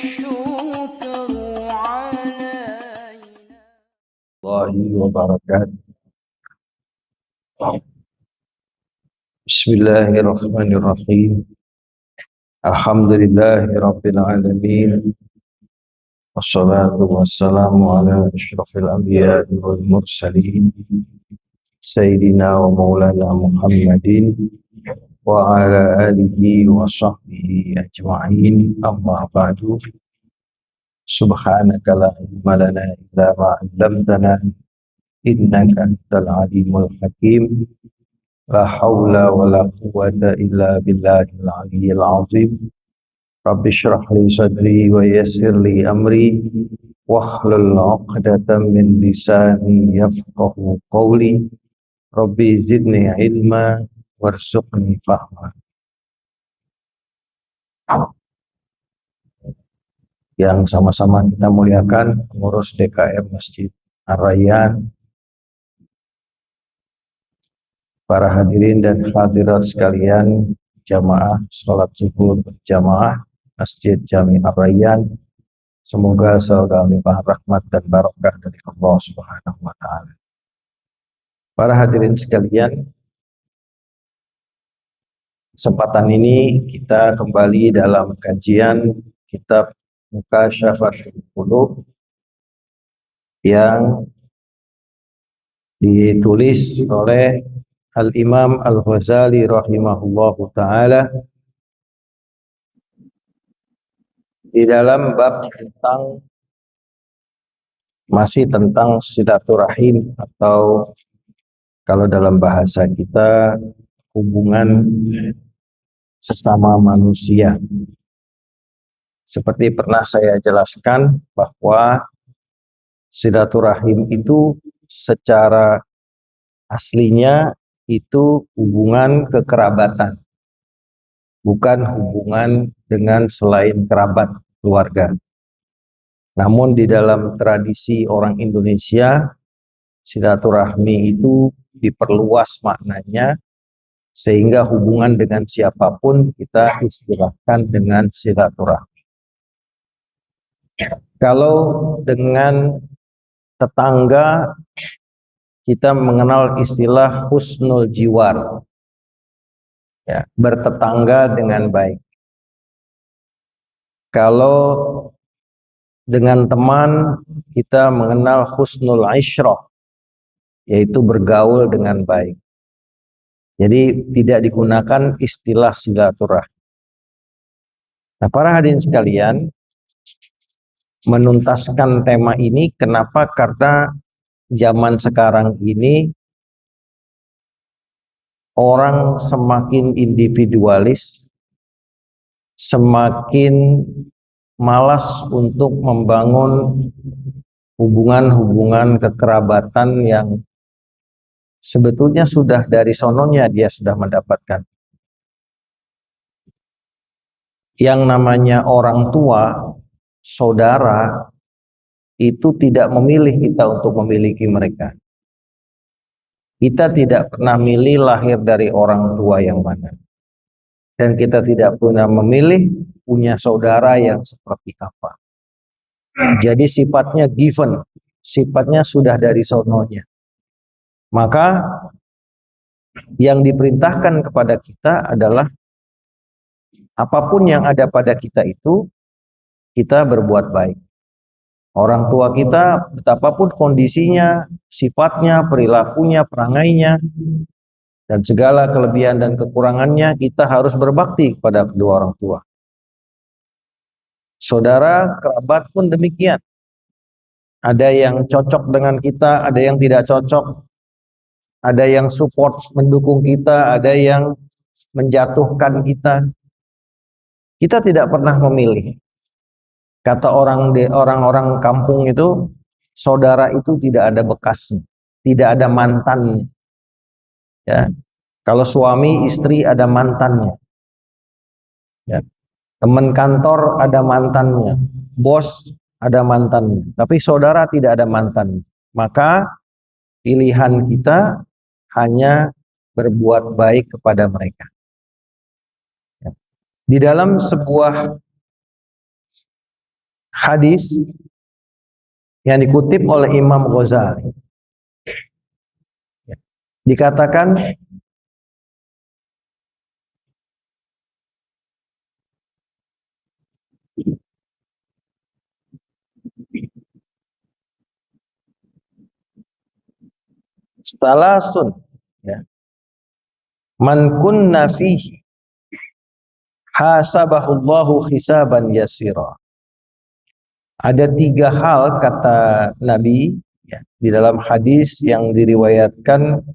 والشكر علينا. الله وبركاته. بسم الله الرحمن الرحيم. الحمد لله رب العالمين، والصلاة والسلام على أشرف الأنبياء والمرسلين سيدنا ومولانا محمد وعلى آله وصحبه أجمعين. أما بعد، سبحانك لا علم لنا إلا ما علمتنا إنك أنت العليم الحكيم. لا حول ولا قوة إلا بالله العلي العظيم. رب اشرح لي صدري ويسر لي أمري واحلل عقدة من لساني يفقه قولي. ربي زدني علما وارزقني فهما. Yang sama-sama kita muliakan pengurus DKM Masjid Ar-Rayyan, para hadirin dan hadirat sekalian, jamaah sholat zuhur berjamaah Masjid Jami Ar-Rayyan, semoga selalu limpah rahmat dan barokah dari Allah Subhanahu wa Ta'ala. Para hadirin sekalian, kesempatan ini kita kembali dalam kajian kitab Mukasyafatul Qulub yang ditulis oleh Al-Imam Al-Ghazali rahimahullahu ta'ala di dalam bab masih tentang silaturahim, atau kalau dalam bahasa kita hubungan sesama manusia. Seperti pernah saya jelaskan bahwa silaturahim itu secara aslinya itu hubungan kekerabatan, bukan hubungan dengan selain kerabat keluarga. Namun di dalam tradisi orang Indonesia, silaturahmi itu diperluas maknanya sehingga hubungan dengan siapapun kita istilahkan dengan silaturahmi. Kalau dengan tetangga kita mengenal istilah husnul jiwar, ya, bertetangga dengan baik. Kalau dengan teman kita mengenal husnul isyrah, yaitu bergaul dengan baik. Jadi tidak digunakan istilah silaturahmi. Nah, para hadirin sekalian, menuntaskan tema ini, kenapa? Karena zaman sekarang ini orang semakin individualis, semakin malas untuk membangun hubungan-hubungan kekerabatan yang sebetulnya sudah dari sononya dia sudah mendapatkan. Yang namanya orang tua, saudara, itu tidak memilih kita untuk memiliki mereka. Kita tidak pernah milih lahir dari orang tua yang mana. Dan kita tidak pernah memilih punya saudara yang seperti apa. Jadi sifatnya given, sifatnya sudah dari sononya. Maka yang diperintahkan kepada kita adalah apapun yang ada pada kita itu, kita berbuat baik. Orang tua kita, betapapun kondisinya, sifatnya, perilakunya, perangainya, dan segala kelebihan dan kekurangannya, kita harus berbakti kepada kedua orang tua. Saudara, kerabat pun demikian. Ada yang cocok dengan kita, ada yang tidak cocok. Ada yang support, mendukung kita, ada yang menjatuhkan kita. Kita tidak pernah memilih. Kata orang-orang kampung itu, saudara itu tidak ada bekasnya, tidak ada mantannya. Ya, kalau suami istri ada mantannya. Ya, teman kantor ada mantannya, bos ada mantannya. Tapi saudara tidak ada mantannya. Maka pilihan kita hanya berbuat baik kepada mereka. Ya. Di dalam sebuah hadis yang dikutip oleh Imam Ghazali. Dikatakan salasun, ya, man kunna fihi hasabahullahu hisaban yasira. Ada 3 hal kata Nabi, ya, di dalam hadis yang diriwayatkan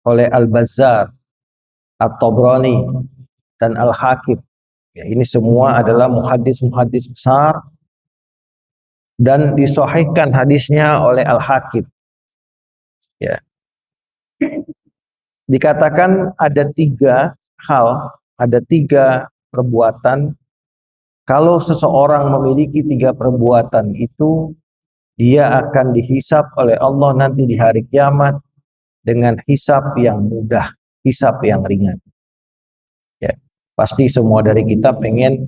oleh Al-Bazzar, At-Tabrani, dan Al-Hakim. Ya, ini semua adalah muhaddis-muhaddis besar dan disahihkan hadisnya oleh Al-Hakim. Ya. Dikatakan ada 3 hal, ada 3 perbuatan. Kalau seseorang memiliki 3 perbuatan itu, dia akan dihisap oleh Allah nanti di hari kiamat dengan hisap yang mudah, hisap yang ringan. Ya, pasti semua dari kita pengen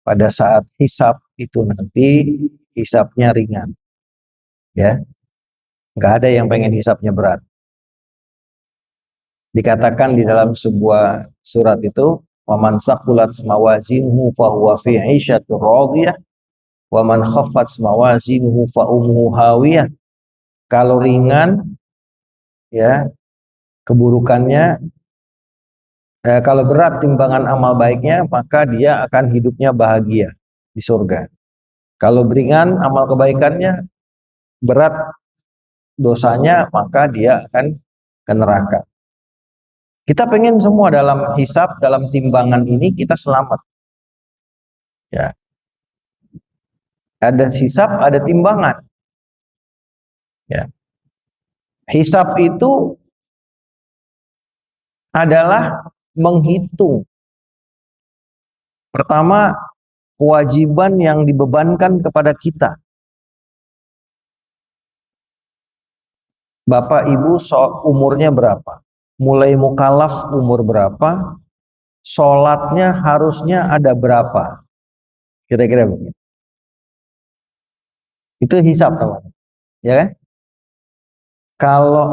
pada saat hisap itu nanti hisapnya ringan. Ya, nggak ada yang pengen hisapnya berat. Dikatakan di dalam sebuah surat itu, "Waman saqulat mawazinuhu fahuwa fi 'ishatir radiyah, wa man khaffat mawazinuhu fa ummuhu hawiyah." Kalau ringan, ya, keburukannya, kalau berat timbangan amal baiknya, maka dia akan hidupnya bahagia di surga. Kalau ringan amal kebaikannya, berat dosanya, maka dia akan ke neraka. Kita pengen semua dalam hisab, dalam timbangan ini kita selamat. Ya. Ada hisab, ada timbangan. Ya. Hisab itu adalah menghitung. Pertama, kewajiban yang dibebankan kepada kita. Bapak Ibu umurnya berapa? Mulai mukallaf umur berapa? Sholatnya harusnya ada berapa? Kira-kira begitu. Itu hisab, teman. Ya kan? Kalau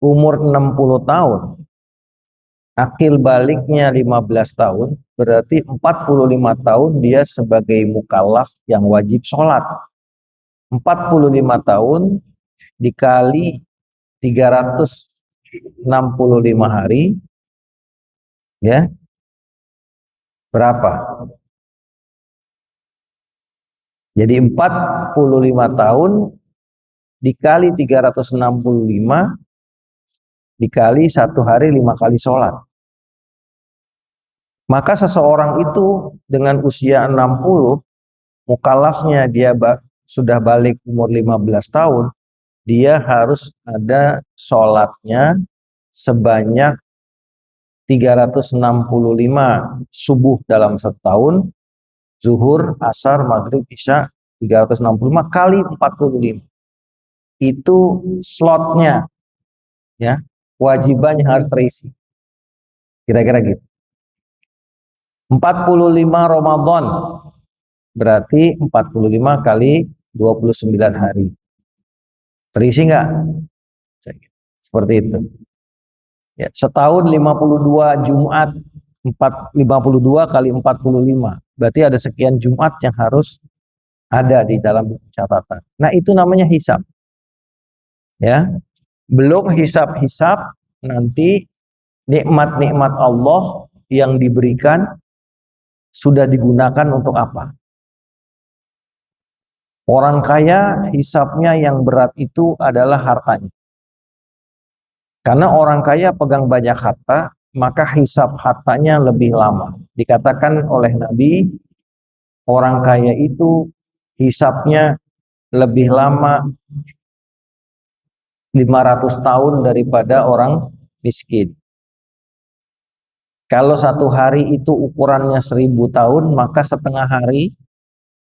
umur 60 tahun, akil baliknya 15 tahun, berarti 45 tahun dia sebagai mukallaf yang wajib sholat. 45 tahun dikali 365 hari, ya, berapa? Jadi 45 tahun dikali 365 dikali 1 hari 5 kali sholat. Maka seseorang itu dengan usia 60, mukallafnya dia sudah balik umur 15 tahun, dia harus ada sholatnya sebanyak 365 subuh dalam setahun, zuhur, asar, maghrib, isya, 365 kali 45. Itu slotnya, ya, kewajibannya harus terisi. Kira-kira gitu. 45 Ramadan berarti 45 kali 29 hari. Terisi nggak? Seperti itu. Ya, setahun 52 Jumat, 52 kali 45. Berarti ada sekian Jumat yang harus ada di dalam buku catatan. Nah, itu namanya hisab. Ya. Belum hisab-hisab nanti nikmat-nikmat Allah yang diberikan sudah digunakan untuk apa? Orang kaya hisabnya yang berat itu adalah hartanya. Karena orang kaya pegang banyak harta, maka hisab hartanya lebih lama. Dikatakan oleh Nabi, orang kaya itu hisabnya lebih lama 500 tahun daripada orang miskin. Kalau 1 hari itu ukurannya 1000 tahun, maka setengah hari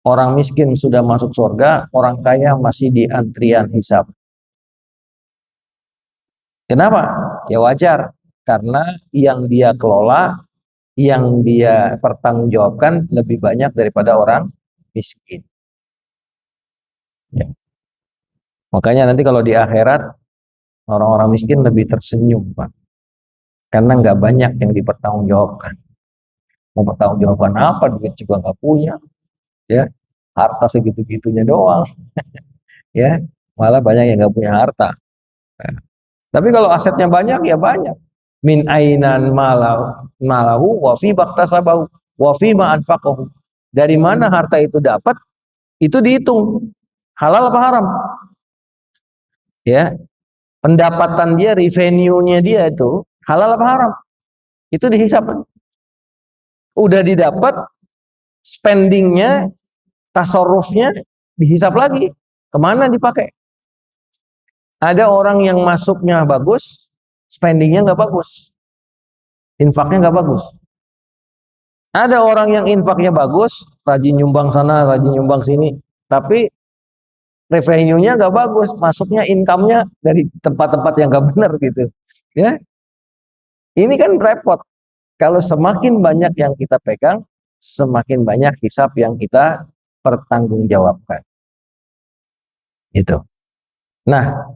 orang miskin sudah masuk surga, orang kaya masih di antrian hisab. Kenapa? Ya wajar, karena yang dia kelola, yang dia pertanggungjawabkan lebih banyak daripada orang miskin. Ya. Makanya nanti kalau di akhirat orang-orang miskin lebih tersenyum, Pak, karena nggak banyak yang dipertanggungjawabkan. Mau pertanggungjawaban apa? Duit juga nggak punya, ya, harta segitu-gitunya doang, ya, malah banyak yang nggak punya harta. Nah, tapi kalau asetnya banyak, ya banyak. Min ainan malahu wa fi baktasabahu wa fi ma anfaqahu. Dari mana harta itu dapat? Itu dihitung. Halal apa haram? Ya, pendapatan dia, revenue-nya dia itu halal apa haram? Itu dihisap. Udah didapat, spendingnya, tasarrufnya dihisap lagi. Kemana dipakai? Ada orang yang masuknya bagus, spendingnya nggak bagus, infaknya nggak bagus. Ada orang yang infaknya bagus, rajin nyumbang sana, rajin nyumbang sini, tapi revenue-nya nggak bagus, masuknya income-nya dari tempat-tempat yang nggak benar gitu. Ya, ini kan repot. Kalau semakin banyak yang kita pegang, semakin banyak hisab yang kita pertanggungjawabkan. Itu. Nah,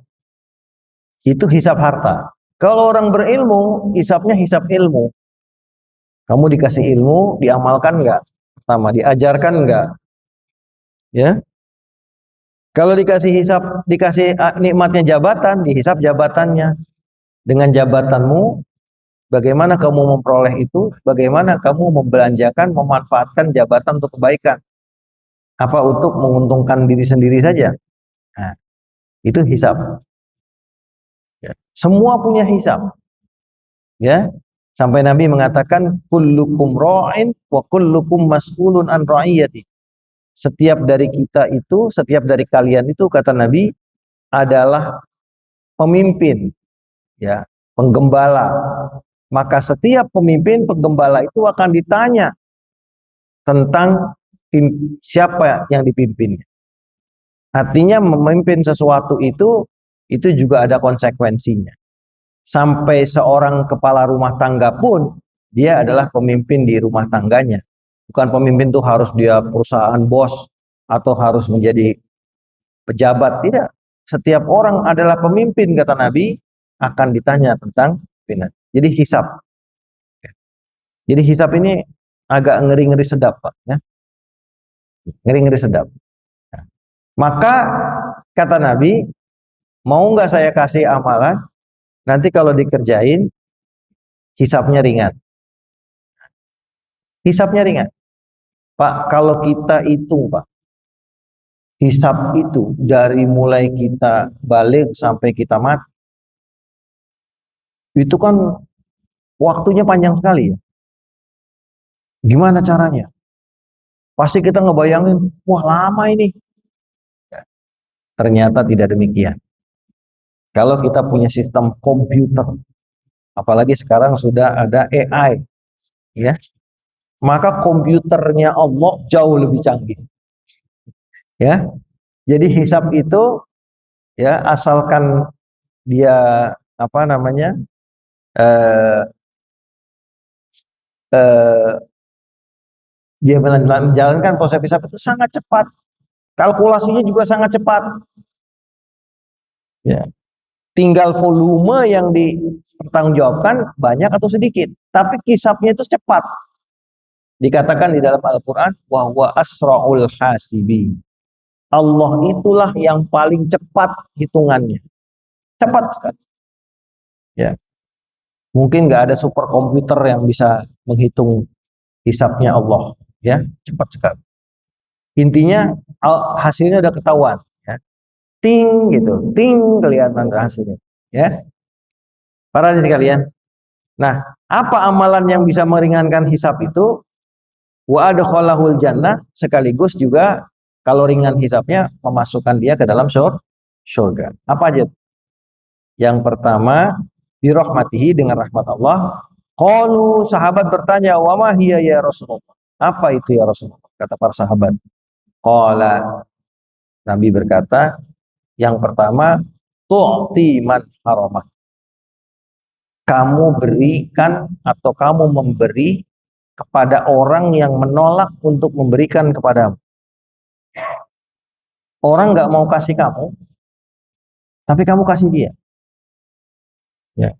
itu hisab harta. Kalau orang berilmu, hisabnya hisab ilmu. Kamu dikasih ilmu, diamalkan nggak? Pertama, diajarkan nggak? Ya. Kalau dikasih hisab, dikasih nikmatnya jabatan, dihisab jabatannya. Dengan jabatanmu, bagaimana kamu memperoleh itu? Bagaimana kamu membelanjakan, memanfaatkan jabatan untuk kebaikan? Apa untuk menguntungkan diri sendiri saja? Nah, itu hisab. Ya. Semua punya hisab. Ya, sampai Nabi mengatakan kullukum ra'in wa kullukum mas'ulun an ra'iyati. Setiap dari kita itu, setiap dari kalian itu, kata Nabi, adalah pemimpin, ya, penggembala. Maka setiap pemimpin penggembala itu akan ditanya tentang siapa yang dipimpinnya. Artinya memimpin sesuatu itu juga ada konsekuensinya. Sampai seorang kepala rumah tangga pun dia adalah pemimpin di rumah tangganya. Bukan pemimpin tuh harus dia perusahaan bos atau harus menjadi pejabat, tidak. Setiap orang adalah pemimpin, kata Nabi, akan ditanya tentang pimpinan. Jadi hisab. Jadi hisab ini agak ngeri-ngeri sedap, Pak, ya. Ngeri-ngeri sedap. Nah, maka kata Nabi, mau nggak saya kasih amalan? Nanti kalau dikerjain, hisabnya ringan. Hisabnya ringan. Pak, kalau kita hitung, Pak, hisab itu dari mulai kita balik sampai kita mati, itu kan waktunya panjang sekali ya. Gimana caranya? Pasti kita ngebayangin, wah lama ini. Ternyata tidak demikian. Kalau kita punya sistem komputer, apalagi sekarang sudah ada AI, ya, maka komputernya Allah jauh lebih canggih, ya. Jadi hisab itu, ya, asalkan dia apa namanya eh, eh, dia menjalankan proses hisab itu sangat cepat, kalkulasinya juga sangat cepat, ya. Tinggal volume yang dipertanggungjawabkan banyak atau sedikit, tapi hisabnya itu cepat. Dikatakan di dalam Al-Quran, wa huwa asra'ul hasibi. Allah itulah yang paling cepat hitungannya. Cepat sekali. Ya. Mungkin nggak ada superkomputer yang bisa menghitung hisabnya Allah. Ya, cepat sekali. Intinya hasilnya udah ketahuan. Ya. Ting gitu, ting kelihatan hasilnya. Ya, para sekalian. Nah, apa amalan yang bisa meringankan hisab itu? Wa adkhalahul jannah, sekaligus juga kalau ringan hisabnya memasukkan dia ke dalam surga. Apa aja? Yang pertama, birahmatihi, dengan rahmat Allah. Qalu, sahabat bertanya, wa ma hiya ya Rasulullah? Apa itu ya Rasulullah? Kata para sahabat. Qala, Nabi berkata, yang pertama, tu'ti man haramah. Kamu berikan atau kamu memberi kepada orang yang menolak untuk memberikan kepadamu. Orang nggak mau kasih kamu, tapi kamu kasih dia. Ya.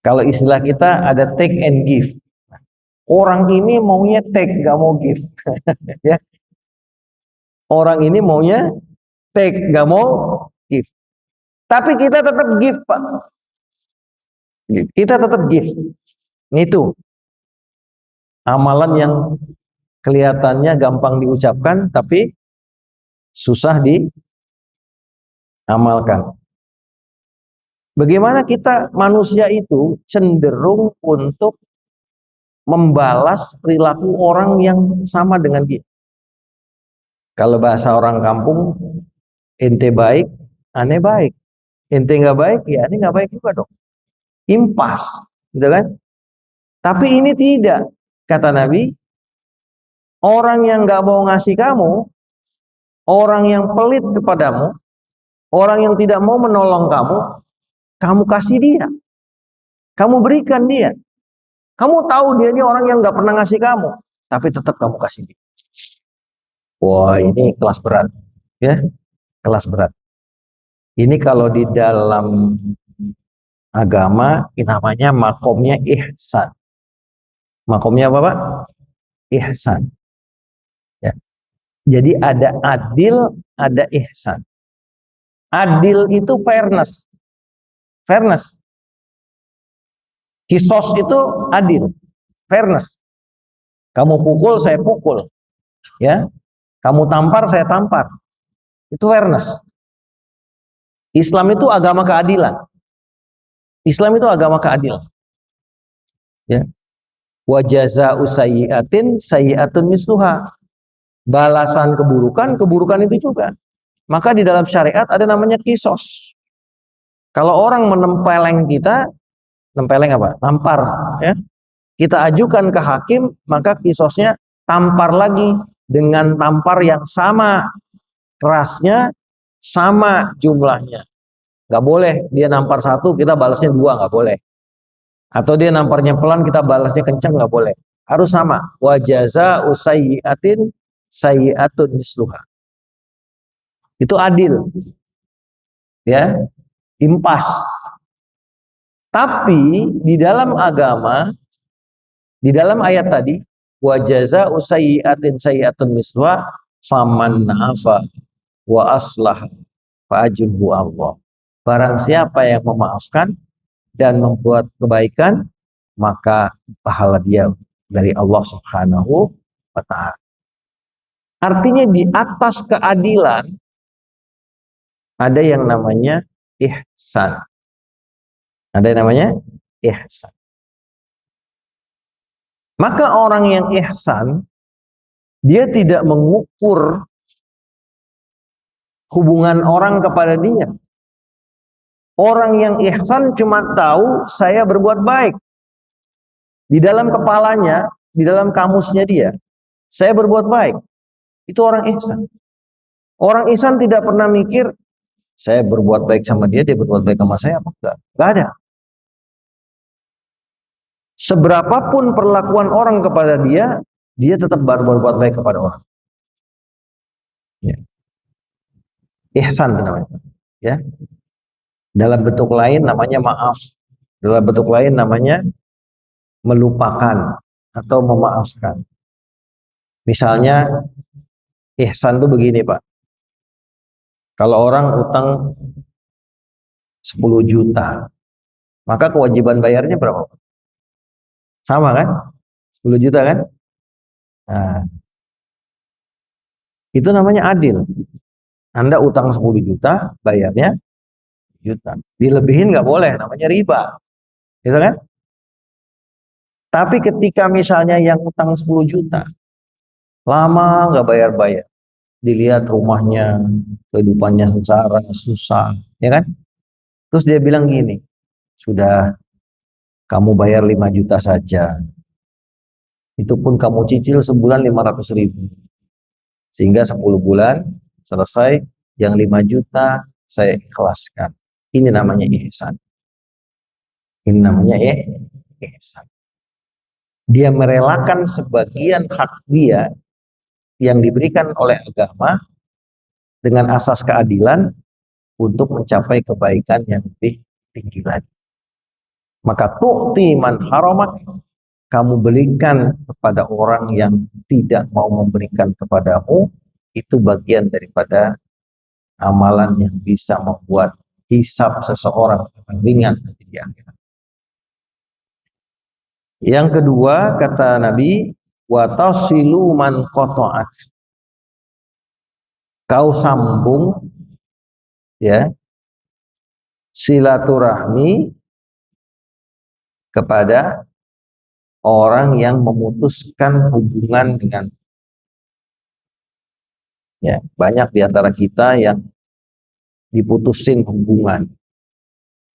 Kalau istilah kita ada take and give. Orang ini maunya take, nggak mau give. Ya. Orang ini maunya take, nggak mau give. Tapi kita tetap give, Pak. Kita tetap give. Itu amalan yang kelihatannya gampang diucapkan, tapi susah diamalkan. Bagaimana kita manusia itu cenderung untuk membalas perilaku orang yang sama dengan dia. Kalau bahasa orang kampung, ente baik, aneh baik. Ente nggak baik, ya aneh nggak baik juga dong. Impas, gitu kan? Tapi ini tidak, kata Nabi. Orang yang nggak mau ngasih kamu, orang yang pelit kepadamu, orang yang tidak mau menolong kamu, kamu kasih dia, kamu berikan dia. Kamu tahu dia ini orang yang nggak pernah ngasih kamu, tapi tetap kamu kasih dia. Wah, ini kelas berat, ya, kelas berat. Ini kalau di dalam agama, ini namanya makomnya ihsan. Makomnya apa, Pak? Ihsan. Ya. Jadi ada adil, ada ihsan. Adil itu fairness. Fairness. Kisos itu adil. Fairness. Kamu pukul, saya pukul. Ya. Kamu tampar, saya tampar. Itu fairness. Islam itu agama keadilan. Islam itu agama keadilan. Ya. Wa jazaa'u sayyi'atin sayyi'atun misluha. Balasan keburukan, keburukan itu juga. Maka di dalam syariat ada namanya kisos. Kalau orang menempeleng kita, nempeleng apa? Tampar, ya. Kita ajukan ke hakim, maka kisosnya tampar lagi dengan tampar yang sama kerasnya, sama jumlahnya. Nggak boleh dia nampar satu, kita balasnya dua, nggak boleh. Atau dia namparnya pelan, kita balasnya kencang, nggak boleh. Harus sama. Wa jazaa'u sayyi'atin sayyi'atun misluha. Itu adil. Ya, impas. Tapi di dalam agama, di dalam ayat tadi, wa jazaa'u sayyi'atin sayyi'atun misluha faman afa wa aslah fa ajruhu Allah. Barang siapa yang memaafkan dan membuat kebaikan, maka pahala dia dari Allah Subhanahu wa taala. Artinya di atas keadilan ada yang namanya ihsan. Ada yang namanya ihsan. Maka orang yang ihsan, dia tidak mengukur hubungan orang kepada dia. Orang yang ihsan cuma tahu saya berbuat baik. Di dalam kepalanya, di dalam kamusnya dia, saya berbuat baik. Itu orang ihsan. Orang ihsan tidak pernah mikir, saya berbuat baik sama dia, dia berbuat baik sama saya, apa enggak? Enggak ada. Seberapapun perlakuan orang kepada dia, dia tetap berbuat baik kepada orang. Ya. Ihsan namanya. Ya. Dalam bentuk lain namanya maaf. Dalam bentuk lain namanya melupakan atau memaafkan. Misalnya ihsan itu begini, Pak. Kalau orang utang 10 juta, maka kewajiban bayarnya berapa, Pak? Sama kan? 10 juta kan? Nah, itu namanya adil. Anda utang 10 juta, bayarnya juta. Dilebihin nggak boleh, namanya riba. Gitu kan? Tapi ketika misalnya yang utang 10 juta, lama nggak bayar-bayar, dilihat rumahnya, kehidupannya sengsara, susah, ya kan? Terus dia bilang gini, sudah kamu bayar 5 juta saja, itu pun kamu cicil sebulan 500.000, sehingga 10 bulan selesai, yang 5 juta saya ikhlaskan. Ini namanya ihsan. Ini namanya ihsan. Dia merelakan sebagian hak dia yang diberikan oleh agama dengan asas keadilan untuk mencapai kebaikan yang lebih tinggi lagi. Maka tu'ti man haramak, kamu berikan kepada orang yang tidak mau memberikan kepadamu, itu bagian daripada amalan yang bisa membuat hisab seseorang ringan nanti di akhirat. Yang kedua, kata Nabi, wa tasilu man qata'at, kau sambung ya silaturahmi kepada orang yang memutuskan hubungan dengan, ya, banyak di antara kita yang diputusin hubungan,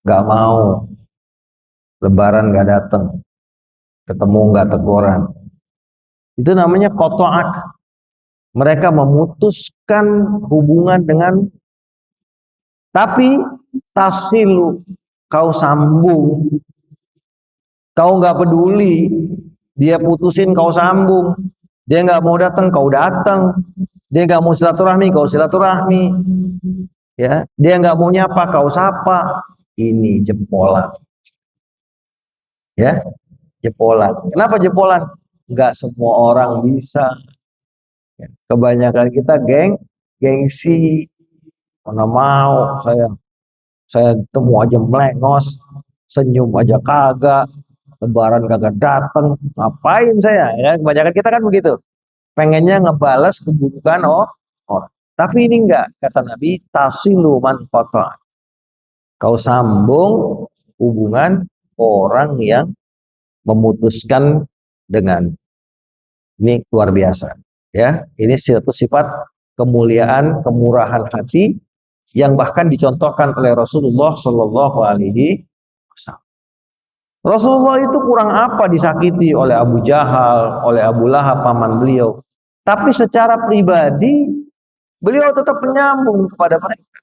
nggak mau, lebaran nggak datang, ketemu nggak teguran, itu namanya qata'at. Mereka memutuskan hubungan dengan, tapi tasilu, kau sambung, kau nggak peduli, dia putusin kau sambung, dia nggak mau datang kau datang, dia nggak mau silaturahmi kau silaturahmi, ya, dia nggak mau nyapa kau sapa. Ini jempolan, ya, jempolan. Kenapa jempolan? Nggak semua orang bisa. Kebanyakan kita gengsi, mana mau saya ketemu aja melengos, senyum aja kagak, lebaran kagak dateng, ngapain saya, ya, kebanyakan kita kan begitu, pengennya ngebales keburukan orang. Tapi ini enggak, kata Nabi, tasilu man qata', kau sambung hubungan orang yang memutuskan dengan, ini luar biasa, ya, ini satu sifat kemuliaan, kemurahan hati yang bahkan dicontohkan oleh Rasulullah Shallallahu Alaihi Wasallam. Rasulullah itu kurang apa disakiti oleh Abu Jahal, oleh Abu Lahab, paman beliau. Tapi secara pribadi, beliau tetap menyambung kepada mereka.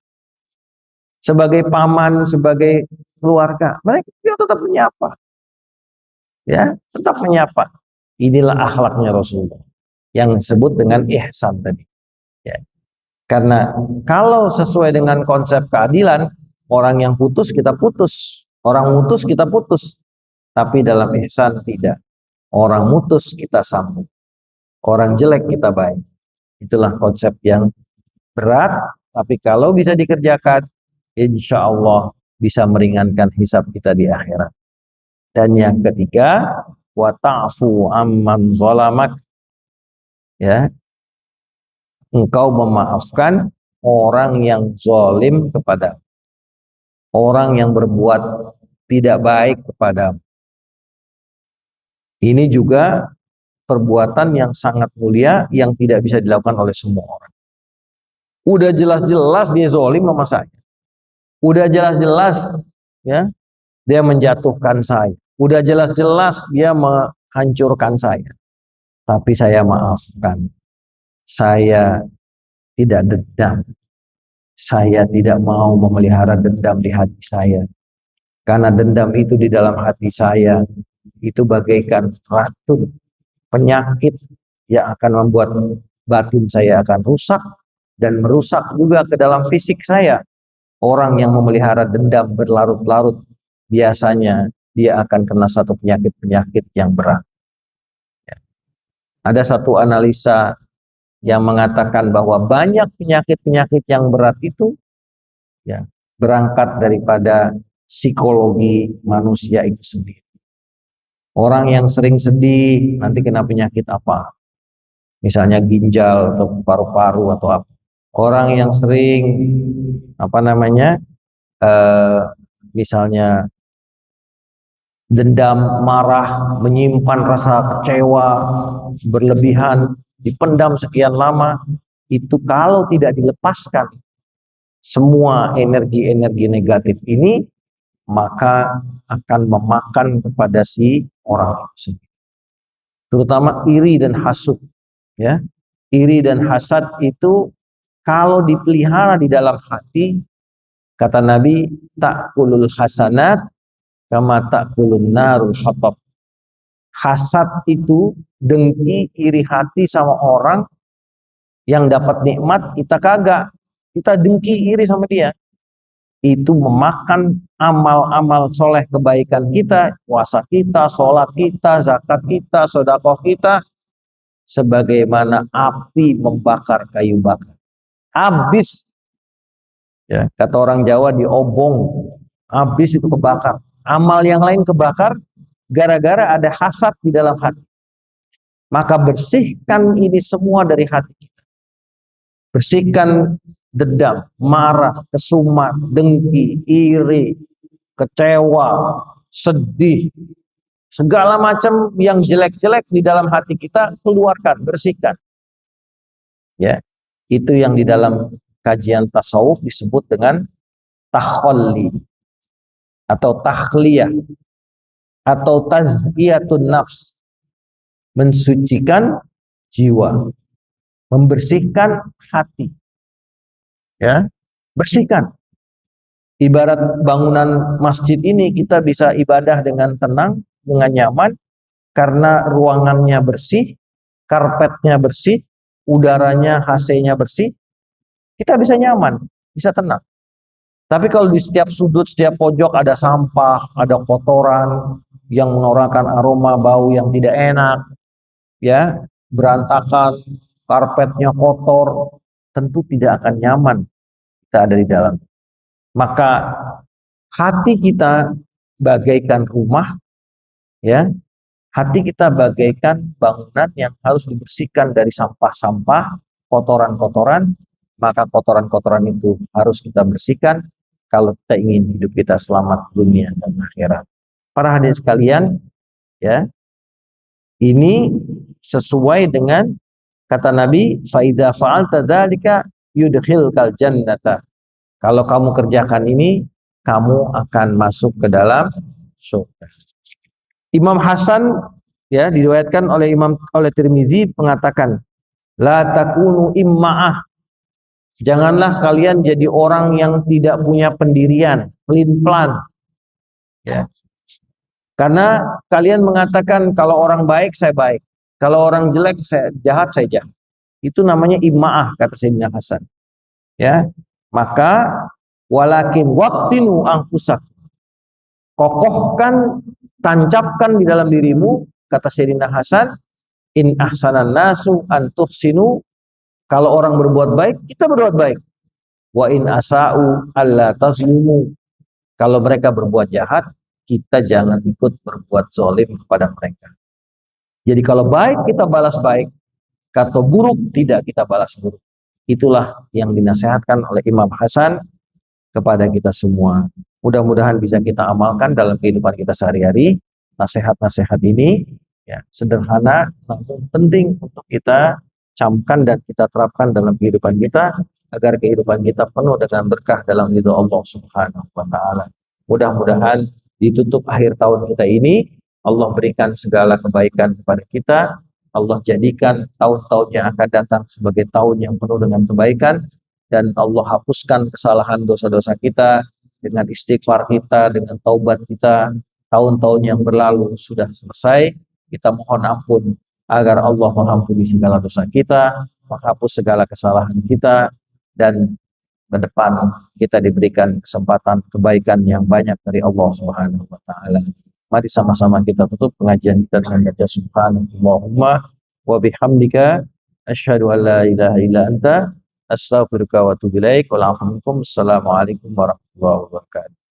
Sebagai paman, sebagai keluarga, beliau tetap menyapa. Ya, tetap menyapa. Inilah akhlaknya Rasulullah yang disebut dengan ihsan tadi. Ya. Karena kalau sesuai dengan konsep keadilan, orang yang putus kita putus, orang mutus kita putus. Tapi dalam ihsan tidak. Orang mutus kita sambung, orang jelek kita baik. Itulah konsep yang berat, tapi kalau bisa dikerjakan, insya Allah bisa meringankan hisab kita di akhirat. Dan yang ketiga, wa ta'fu amman zalamak, ya, engkau memaafkan orang yang zalim kepada, orang yang berbuat tidak baik kepada. Ini juga perbuatan yang sangat mulia yang tidak bisa dilakukan oleh semua orang. Udah jelas-jelas dia zalim sama saya. Udah jelas-jelas, ya, dia menjatuhkan saya. Udah jelas-jelas dia menghancurkan saya. Tapi saya maafkan. Saya tidak dendam. Saya tidak mau memelihara dendam di hati saya. Karena dendam itu di dalam hati saya itu bagaikan racun, penyakit yang akan membuat batin saya akan rusak dan merusak juga ke dalam fisik saya. Orang yang memelihara dendam berlarut-larut biasanya dia akan kena satu penyakit-penyakit yang berat. Ada satu analisa yang mengatakan bahwa banyak penyakit-penyakit yang berat itu, ya, berangkat daripada psikologi manusia itu sendiri. Orang yang sering sedih nanti kena penyakit apa? Misalnya ginjal atau paru-paru atau apa. Orang yang sering misalnya dendam, marah, menyimpan rasa kecewa berlebihan, dipendam sekian lama, itu kalau tidak dilepaskan semua energi-energi negatif ini, maka akan memakan kepada si orang itu sendiri. Terutama iri dan hasud, ya. Iri dan hasad itu kalau dipelihara di dalam hati, kata Nabi, ta'kulul hasanat kama ta'kulun narul hatab. Hasad itu dengki, iri hati sama orang yang dapat nikmat, kita kagak. kita dengki, iri sama dia, itu memakan amal-amal soleh kebaikan kita, puasa kita, sholat kita, zakat kita, sedekah kita, sebagaimana api membakar kayu bakar. Habis, ya, kata orang Jawa diobong, habis itu kebakar. Amal yang lain kebakar gara-gara ada hasad di dalam hati. Maka bersihkan ini semua dari hati kita. Bersihkan dendam, marah, kesumat, dengki, iri, kecewa, sedih, segala macam yang jelek-jelek di dalam hati kita, keluarkan, bersihkan. Ya, itu yang di dalam kajian tasawuf disebut dengan takhalli atau takhliyah atau tazkiyatun nafs, mensucikan jiwa, membersihkan hati. Ya, bersihkan. Ibarat bangunan masjid ini kita bisa ibadah dengan tenang, dengan nyaman, karena ruangannya bersih, karpetnya bersih, udaranya, AC-nya bersih, kita bisa nyaman, bisa tenang. Tapi kalau di setiap sudut, setiap pojok ada sampah, ada kotoran yang mengeluarkan aroma bau yang tidak enak, ya, berantakan, karpetnya kotor, tentu tidak akan nyaman kita ada di dalam. Maka hati kita bagaikan rumah, ya, hati kita bagaikan bangunan yang harus dibersihkan dari sampah-sampah, kotoran-kotoran. Maka kotoran-kotoran itu harus kita bersihkan kalau kita ingin hidup kita selamat dunia dan akhirat. Para hadirin sekalian, ya, ini sesuai dengan kata Nabi, "Faidza fa'alta dzalika yudkhilkal jannata." Kalau kamu kerjakan ini, kamu akan masuk ke dalam surga. Imam Hasan, ya, diriwayatkan oleh Tirmizi mengatakan, la takunu imma'ah. Janganlah kalian jadi orang yang tidak punya pendirian, pelin-pelan. Ya. Karena kalian mengatakan kalau orang baik saya baik, kalau orang jelek saya jahat saya jahat. Itu namanya imma'ah, kata Sayyidina Hasan. Ya. Maka walakin waqtinu anfusak. Kokohkan, tancapkan di dalam dirimu, kata Sayyidina Hasan, in ahsanan nasu an tuhsinu. Kalau orang berbuat baik, kita berbuat baik. Wa in asa'u alla tazlimu. Kalau mereka berbuat jahat, kita jangan ikut berbuat zalim kepada mereka. Jadi kalau baik kita balas baik, kata buruk tidak kita balas buruk. Itulah yang dinasihatkan oleh Imam Hasan kepada kita semua. Mudah-mudahan bisa kita amalkan dalam kehidupan kita sehari-hari. Nasihat-nasihat ini, ya, sederhana namun penting untuk kita camkan dan kita terapkan dalam kehidupan kita agar kehidupan kita penuh dengan berkah dalam ridho Allah Subhanahu wa taala. Mudah-mudahan di tutup akhir tahun kita ini Allah berikan segala kebaikan kepada kita. Allah jadikan tahun-tahun yang akan datang sebagai tahun yang penuh dengan kebaikan, dan Allah hapuskan kesalahan dosa-dosa kita dengan istighfar kita, dengan taubat kita. Tahun-tahun yang berlalu sudah selesai, kita mohon ampun agar Allah mengampuni segala dosa kita, menghapus segala kesalahan kita, dan ke depan kita diberikan kesempatan kebaikan yang banyak dari Allah Subhanahu wa taala. Mari sama-sama kita tutup pengajian kita dengan baca subhanallahumma wa bihamdika asyhadu an la ilaha illa anta astaghfiruka wa atubu ilaik. Assalamualaikum warahmatullahi wabarakatuh.